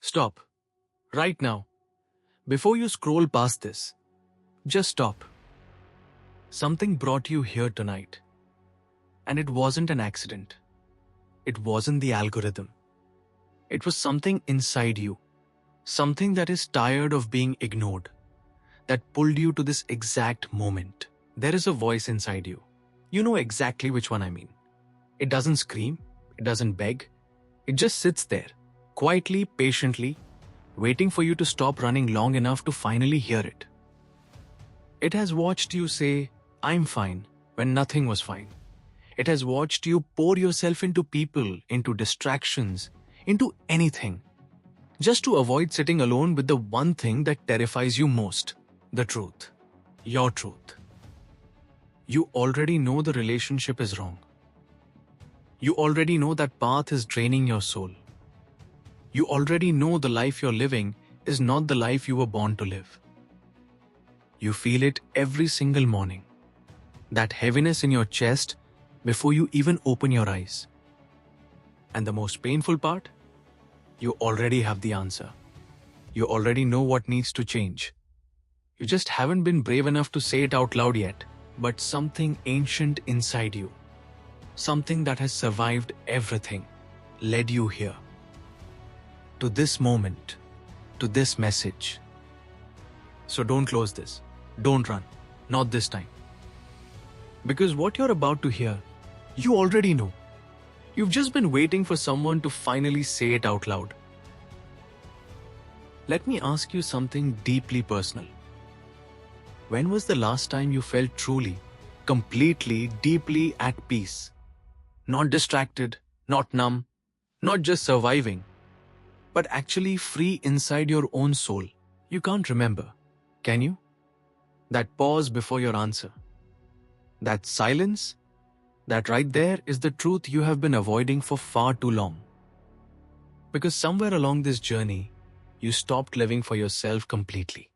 Stop. Right now. Before you scroll past this, just stop. Something brought you here tonight. And it wasn't an accident. It wasn't the algorithm. It was something inside you. Something that is tired of being ignored. That pulled you to this exact moment. There is a voice inside you. You know exactly which one I mean. It doesn't scream. It doesn't beg. It just sits there, quietly, patiently, waiting for you to stop running long enough to finally hear it. It has watched you say, "I'm fine," when nothing was fine. It has watched you pour yourself into people, into distractions, into anything, just to avoid sitting alone with the one thing that terrifies you most, the truth, your truth. You already know the relationship is wrong. You already know that path is draining your soul. You already know the life you're living is not the life you were born to live. You feel it every single morning. That heaviness in your chest before you even open your eyes. And the most painful part? You already have the answer. You already know what needs to change. You just haven't been brave enough to say it out loud yet. But something ancient inside you, something that has survived everything, led you here. To this moment, to this message. So don't close this. Don't run. Not this time. Because what you're about to hear, you already know. You've just been waiting for someone to finally say it out loud. Let me ask you something deeply personal. When was the last time you felt truly, completely, deeply at peace? Not distracted, not numb, not just surviving, but actually free inside your own soul. You can't remember, can you? That pause before your answer. That silence, that right there is the truth you have been avoiding for far too long. Because somewhere along this journey, you stopped living for yourself completely.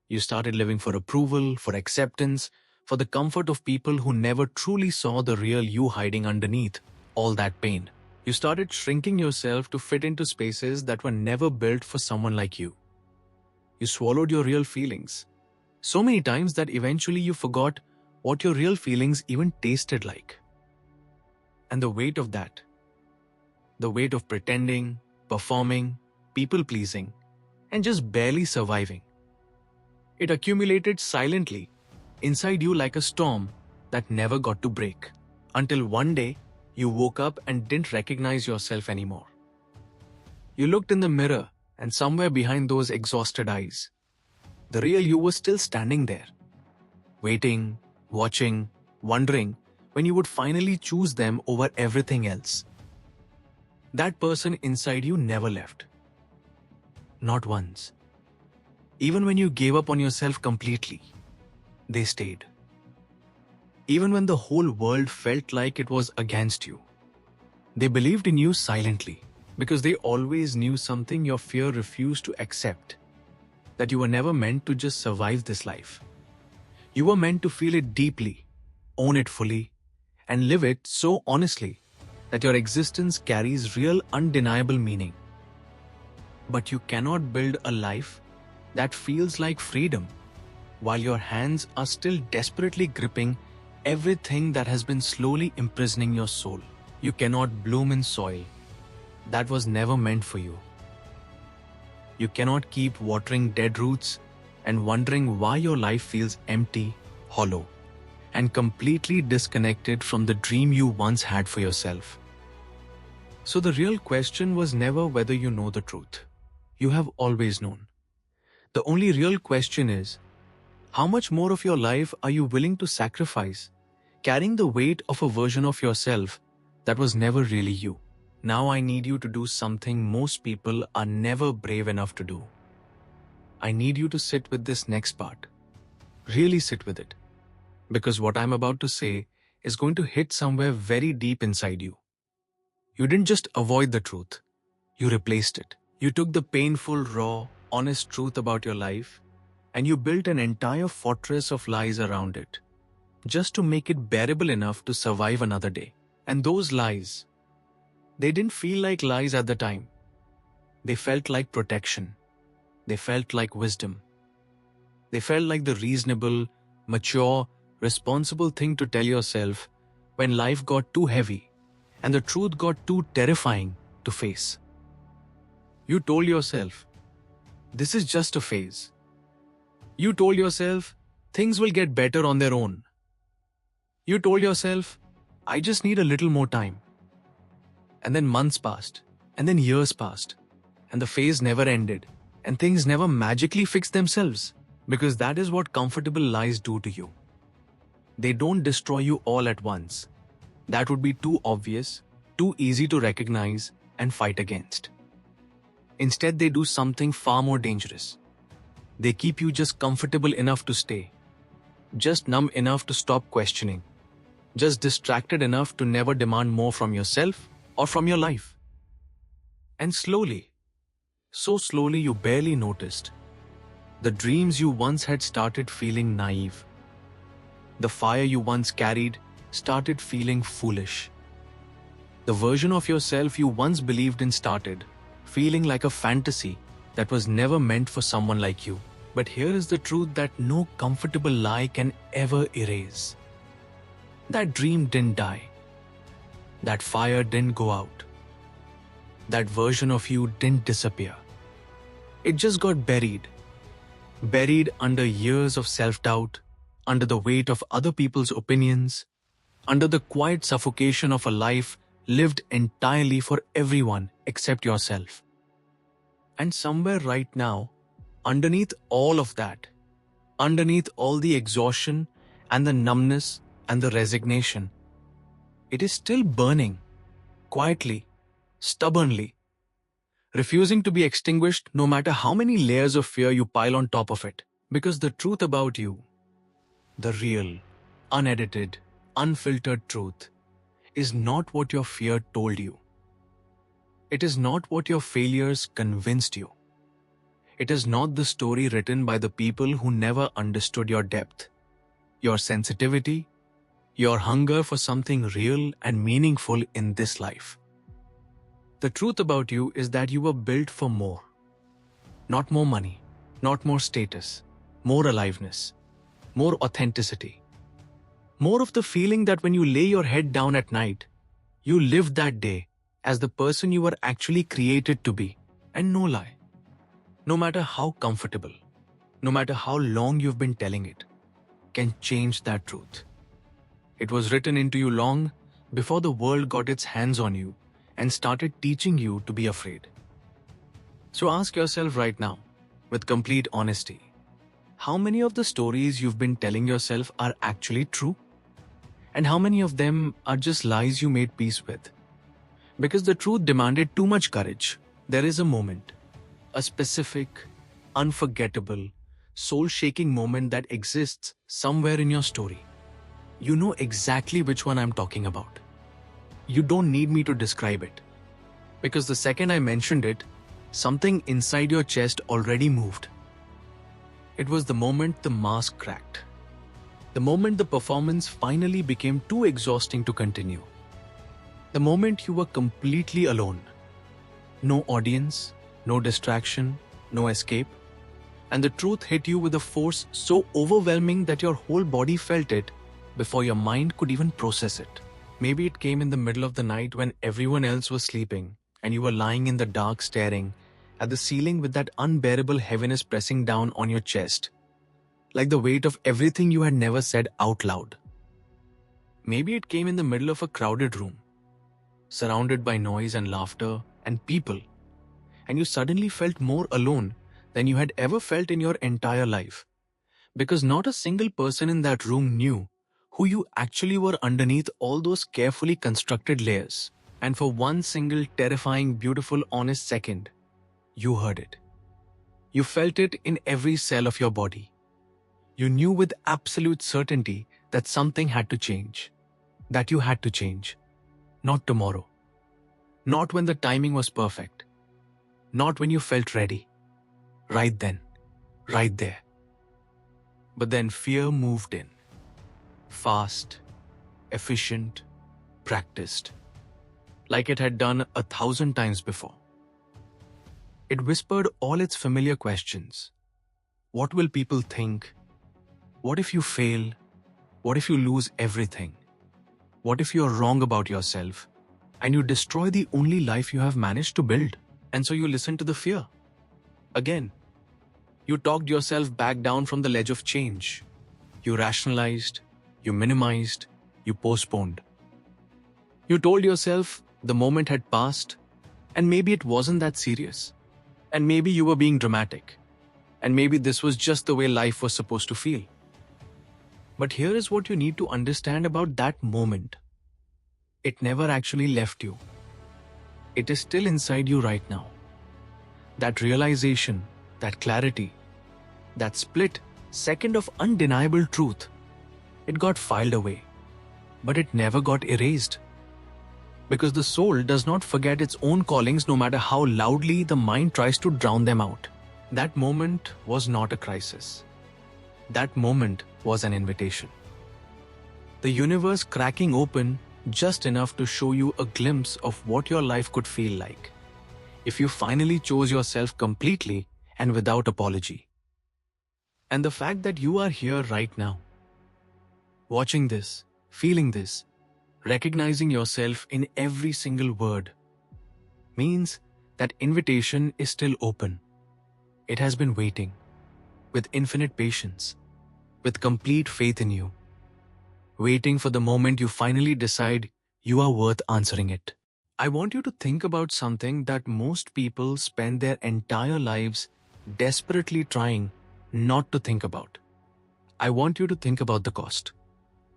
You started living for approval, for acceptance, for the comfort of people who never truly saw the real you hiding underneath all that pain. You started shrinking yourself to fit into spaces that were never built for someone like you. You swallowed your real feelings so many times that eventually you forgot what your real feelings even tasted like. And the weight of that, the weight of pretending, performing, people-pleasing, and just barely surviving, it accumulated silently inside you like a storm that never got to break. Until one day, you woke up and didn't recognize yourself anymore. You looked in the mirror and somewhere behind those exhausted eyes, the real you was still standing there, waiting, watching, wondering when you would finally choose them over everything else. That person inside you never left. Not once. Even when you gave up on yourself completely, they stayed. Even when the whole world felt like it was against you, they believed in you silently because they always knew something your fear refused to accept, that you were never meant to just survive this life. You were meant to feel it deeply, own it fully, and live it so honestly that your existence carries real undeniable meaning. But you cannot build a life that feels like freedom while your hands are still desperately gripping everything that has been slowly imprisoning your soul. You cannot bloom in soil that was never meant for you. You cannot keep watering dead roots and wondering why your life feels empty, hollow, and completely disconnected from the dream you once had for yourself. So the real question was never whether you know the truth. You have always known. The only real question is, how much more of your life are you willing to sacrifice, carrying the weight of a version of yourself that was never really you? Now I need you to do something most people are never brave enough to do. I need you to sit with this next part. Really sit with it. Because what I'm about to say is going to hit somewhere very deep inside you. You didn't just avoid the truth. You replaced it. You took the painful, raw, honest truth about your life and you built an entire fortress of lies around it, just to make it bearable enough to survive another day. And those lies, they didn't feel like lies at the time. They felt like protection. They felt like wisdom. They felt like the reasonable, mature, responsible thing to tell yourself when life got too heavy and the truth got too terrifying to face. You told yourself, this is just a phase. You told yourself, things will get better on their own. You told yourself, I just need a little more time. And then months passed, and then years passed, and the phase never ended, and things never magically fixed themselves, because that is what comfortable lies do to you. They don't destroy you all at once. That would be too obvious, too easy to recognize and fight against. Instead, they do something far more dangerous. They keep you just comfortable enough to stay, just numb enough to stop questioning, just distracted enough to never demand more from yourself or from your life. And slowly, so slowly you barely noticed, the dreams you once had started feeling naive. The fire you once carried started feeling foolish. The version of yourself you once believed in started feeling like a fantasy that was never meant for someone like you. But here is the truth that no comfortable lie can ever erase. That dream didn't die. That fire didn't go out. That version of you didn't disappear. It just got buried. Buried under years of self-doubt, under the weight of other people's opinions, under the quiet suffocation of a life lived entirely for everyone except yourself. And somewhere right now, underneath all of that, underneath all the exhaustion and the numbness and the resignation, it is still burning, quietly, stubbornly, refusing to be extinguished no matter how many layers of fear you pile on top of it. Because the truth about you, the real, unedited, unfiltered truth, is not what your fear told you. It is not what your failures convinced you. It is not the story written by the people who never understood your depth, your sensitivity, your hunger for something real and meaningful in this life. The truth about you is that you were built for more. Not more money, not more status, more aliveness, more authenticity. More of the feeling that when you lay your head down at night, you live that day as the person you were actually created to be. And no lie, no matter how comfortable, no matter how long you've been telling it, can change that truth. It was written into you long before the world got its hands on you and started teaching you to be afraid. So ask yourself right now, with complete honesty, how many of the stories you've been telling yourself are actually true? And how many of them are just lies you made peace with? Because the truth demanded too much courage. There is a moment, a specific, unforgettable, soul-shaking moment that exists somewhere in your story. You know exactly which one I'm talking about. You don't need me to describe it. Because the second I mentioned it, something inside your chest already moved. It was the moment the mask cracked. The moment the performance finally became too exhausting to continue. The moment you were completely alone. No audience, no distraction, no escape. And the truth hit you with a force so overwhelming that your whole body felt it before your mind could even process it. Maybe it came in the middle of the night when everyone else was sleeping and you were lying in the dark staring at the ceiling with that unbearable heaviness pressing down on your chest, like the weight of everything you had never said out loud. Maybe it came in the middle of a crowded room, surrounded by noise and laughter and people, and you suddenly felt more alone than you had ever felt in your entire life, because not a single person in that room knew who you actually were underneath all those carefully constructed layers. And for one single terrifying, beautiful, honest second, you heard it. You felt it in every cell of your body. You knew with absolute certainty that something had to change. That you had to change. Not tomorrow. Not when the timing was perfect. Not when you felt ready. Right then. Right there. But then fear moved in. Fast, efficient, practiced. Like it had done 1,000 times before. It whispered all its familiar questions. What will people think? What if you fail? What if you lose everything? What if you're wrong about yourself and you destroy the only life you have managed to build? And so you listen to the fear. Again, you talked yourself back down from the ledge of change. You rationalized, you minimized, you postponed. You told yourself the moment had passed, and maybe it wasn't that serious. And maybe you were being dramatic. And maybe this was just the way life was supposed to feel. But here is what you need to understand about that moment. It never actually left you. It is still inside you right now. That realization, that clarity, that split second of undeniable truth, it got filed away. But it never got erased. Because the soul does not forget its own callings no matter how loudly the mind tries to drown them out. That moment was not a crisis. That moment was an invitation. The universe cracking open just enough to show you a glimpse of what your life could feel like if you finally chose yourself completely and without apology. And the fact that you are here right now, watching this, feeling this, recognizing yourself in every single word, means that invitation is still open. It has been waiting, with infinite patience, with complete faith in you, waiting for the moment you finally decide you are worth answering it. I want you to think about something that most people spend their entire lives desperately trying not to think about. I want you to think about the cost.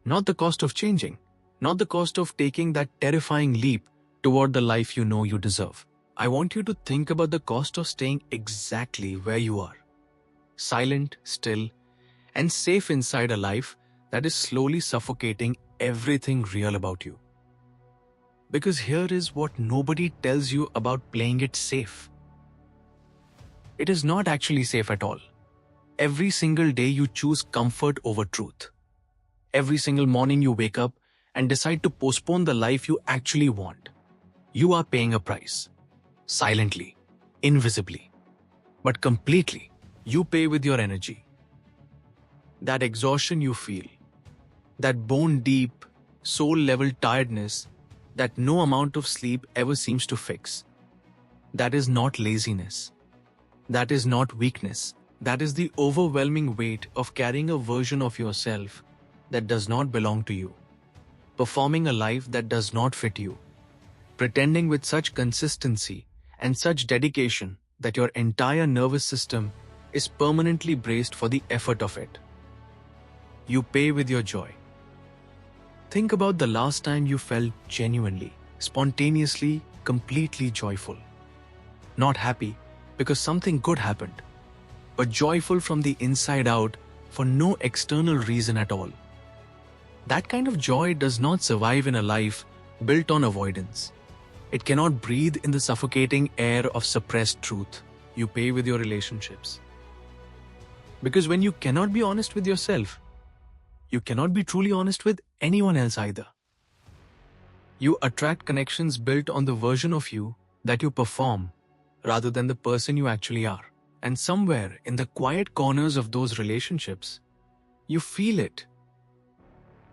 Not the cost of changing, not the cost of taking that terrifying leap toward the life you know you deserve. I want you to think about the cost of staying exactly where you are, silent, still, and safe inside a life that is slowly suffocating everything real about you. Because here is what nobody tells you about playing it safe. It is not actually safe at all. Every single day you choose comfort over truth. Every single morning you wake up and decide to postpone the life you actually want. You are paying a price. Silently, invisibly, but completely. You pay with your energy. That exhaustion you feel, that bone-deep, soul-level tiredness that no amount of sleep ever seems to fix. That is not laziness. That is not weakness. That is the overwhelming weight of carrying a version of yourself that does not belong to you, performing a life that does not fit you, pretending with such consistency and such dedication that your entire nervous system is permanently braced for the effort of it. You pay with your joy. Think about the last time you felt genuinely, spontaneously, completely joyful. Not happy because something good happened, but joyful from the inside out for no external reason at all. That kind of joy does not survive in a life built on avoidance. It cannot breathe in the suffocating air of suppressed truth. You pay with your relationships. Because when you cannot be honest with yourself, you cannot be truly honest with anyone else either. You attract connections built on the version of you that you perform rather than the person you actually are. And somewhere in the quiet corners of those relationships, you feel it.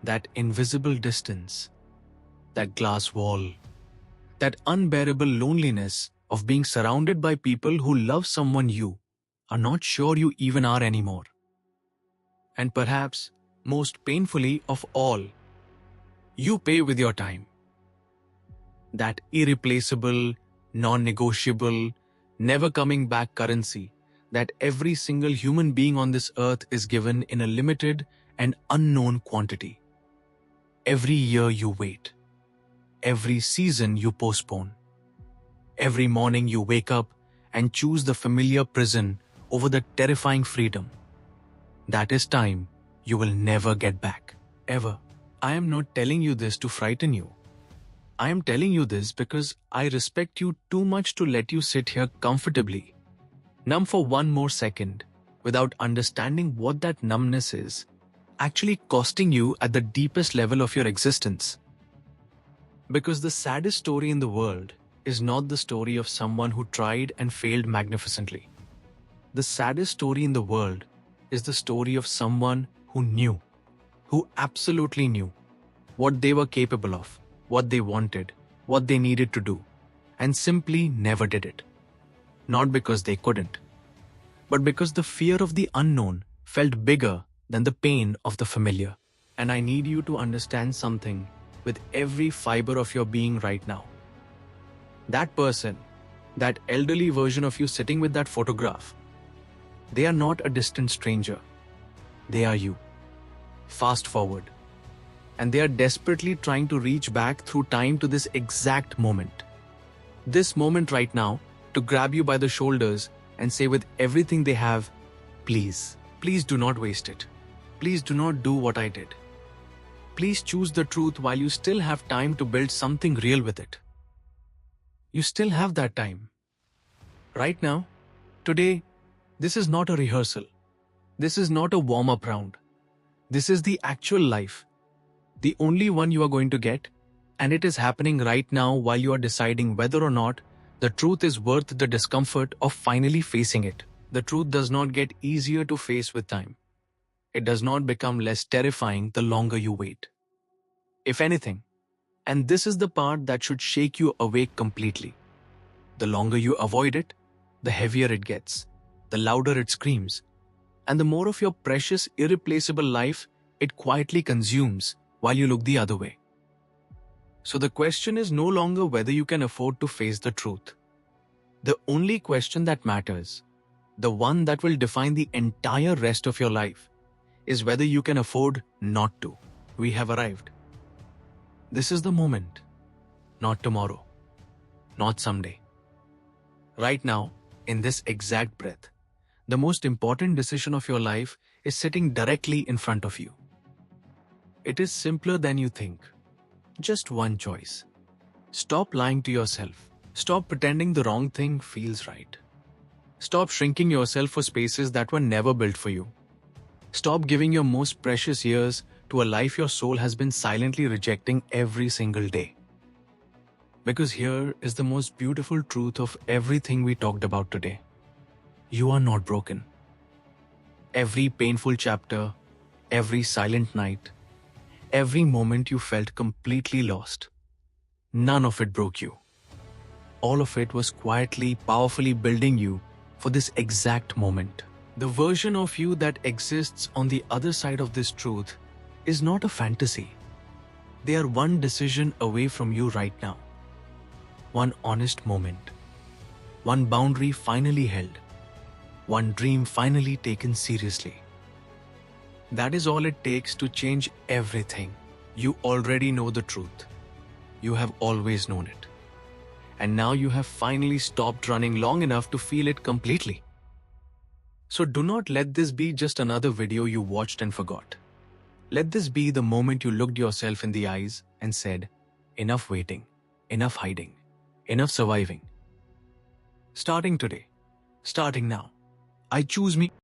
That invisible distance, that glass wall, that unbearable loneliness of being surrounded by people who love someone you are not sure you even are anymore. And perhaps, most painfully of all, you pay with your time. That irreplaceable, non-negotiable, never coming back currency that every single human being on this earth is given in a limited and unknown quantity. Every year you wait. Every season you postpone. Every morning you wake up and choose the familiar prison over the terrifying freedom. That is time you will never get back. Ever. I am not telling you this to frighten you. I am telling you this because I respect you too much to let you sit here comfortably, numb for one more second, without understanding what that numbness is actually costing you at the deepest level of your existence. Because the saddest story in the world is not the story of someone who tried and failed magnificently. The saddest story in the world is the story of someone who absolutely knew what they were capable of, what they wanted, what they needed to do, and simply never did it. Not because they couldn't, but because the fear of the unknown felt bigger than the pain of the familiar. And I need you to understand something with every fiber of your being right now. That person, that elderly version of you sitting with that photograph, they are not a distant stranger. They are you. Fast forward. And they are desperately trying to reach back through time to this exact moment. This moment right now, to grab you by the shoulders and say with everything they have, please, please do not waste it. Please do not do what I did. Please choose the truth while you still have time to build something real with it. You still have that time. Right now, today, this is not a rehearsal. This is not a warm-up round. This is the actual life. The only one you are going to get, and it is happening right now while you are deciding whether or not the truth is worth the discomfort of finally facing it. The truth does not get easier to face with time. It does not become less terrifying the longer you wait. If anything, and this is the part that should shake you awake completely, the longer you avoid it, the heavier it gets, the louder it screams, and the more of your precious, irreplaceable life it quietly consumes while you look the other way. So the question is no longer whether you can afford to face the truth. The only question that matters, the one that will define the entire rest of your life, is whether you can afford not to. We have arrived. This is the moment. Not tomorrow. Not someday. Right now, in this exact breath, the most important decision of your life is sitting directly in front of you. It is simpler than you think. Just one choice. Stop lying to yourself. Stop pretending the wrong thing feels right. Stop shrinking yourself for spaces that were never built for you. Stop giving your most precious years to a life your soul has been silently rejecting every single day. Because here is the most beautiful truth of everything we talked about today. You are not broken. Every painful chapter, every silent night, every moment you felt completely lost, none of it broke you. All of it was quietly, powerfully building you for this exact moment. The version of you that exists on the other side of this truth is not a fantasy. They are one decision away from you right now. One honest moment. One boundary finally held. One dream finally taken seriously. That is all it takes to change everything. You already know the truth. You have always known it. And now you have finally stopped running long enough to feel it completely. So do not let this be just another video you watched and forgot. Let this be the moment you looked yourself in the eyes and said, enough waiting, enough hiding, enough surviving. Starting today, starting now, I choose me.